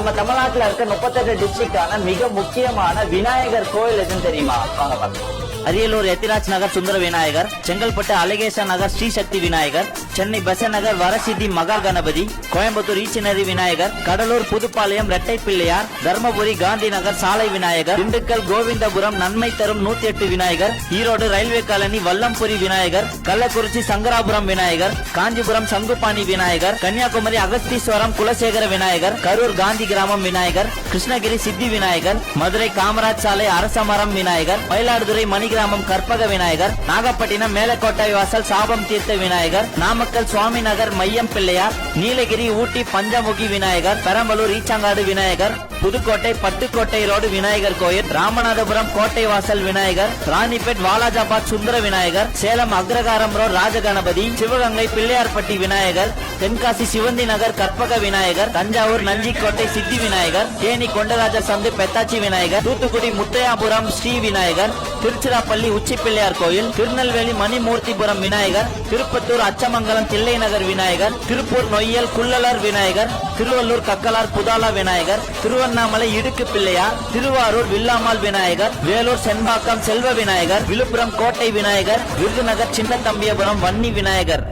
நம்ம தமிழ்நாட்டுல இருக்க 38 டிஸ்ட்ரிக்டான மிக முக்கியமான விநாயகர் கோயில் எதுன்னு தெரியுமா? வாங்க பார்க்கலாம். அரியலூர் எத்திராஜ் நகர் சுந்தர விநாயகர், செங்கல்பட்டு அழகேச நகர் ஸ்ரீ சக்தி விநாயகர், சென்னை பெசநகர் வரசித்தி மகா கணபதி, கோயம்புத்தூர் ஈச்சனரி விநாயகர், கடலூர் புதுப்பாளையம் ரெட்டை பிள்ளையார், தர்மபுரி காந்தி நகர் சாலை விநாயகர், திண்டுக்கல் கோவிந்தபுரம் நன்மை தரும் 108 விநாயகர், ஈரோடு ரயில்வே காலனி வல்லம்புரி விநாயகர், கள்ளக்குறிச்சி சங்கராபுரம் விநாயகர், காஞ்சிபுரம் சங்குபாணி விநாயகர், கன்னியாகுமரி அகஸ்தீஸ்வரம் குலசேகர விநாயகர், கரூர் காந்தி கிராமம் விநாயகர், கிருஷ்ணகிரி சித்தி விநாயகர், மதுரை காமராஜ் சாலை அரசமரம் விநாயகர், மயிலாடுதுறை மணிகிராமம் கற்பக விநாயகர், நாகப்பட்டினம் மேலக்கோட்டை வாசல் சாபம் தீர்த்த விநாயகர், நாமக்கல் சுவாமி நகர் மையம் பிள்ளையார், நீலகிரி ஊட்டி பஞ்சமுகி விநாயகர், பெரம்பலூர் ஈச்சாங்காடு விநாயகர், புதுக்கோட்டை பட்டுக்கோட்டை ரோடு விநாயகர் கோயில், ராமநாதபுரம் கோட்டை வாசல் விநாயகர், ராணிப்பேட் வாலாஜாபாத் சுந்தர விநாயகர், சேலம் அக்ரகாரம் ரோடு ராஜகணபதி, சிவகங்கை பிள்ளையார்பட்டி விநாயகர், தென்காசி சிவந்தி நகர் கற்பக விநாயகர், தஞ்சாவூர் நஞ்சிக்கோட்டை சித்தி விநாயகர், தேனி கொண்டராஜர் சந்து பெத்தாச்சி விநாயகர், தூத்துக்குடி முத்தையாபுரம் ஸ்ரீ விநாயகர், திருச்சிராப்பள்ளி உச்சி பிள்ளையார் கோயில், திருநெல்வேலி மணிமூர்த்திபுரம் விநாயகர், திருப்பத்தூர் அச்சமங்கலம் தில்லை நகர் விநாயகர், திருப்பூர் நொய்யல் குள்ளலர் விநாயகர், திருவள்ளூர் கக்கலார் புதாலா விநாயகர், திருவண்ணாமலை இடுக்கு பிள்ளையார், திருவாரூர் வில்லாமால் விநாயகர், வேலூர் செண்பாக்கம் செல்வ விநாயகர், விழுப்புரம் கோட்டை விநாயகர், விருதுநகர் சின்னத்தம்பியபுரம் வன்னி விநாயகர்.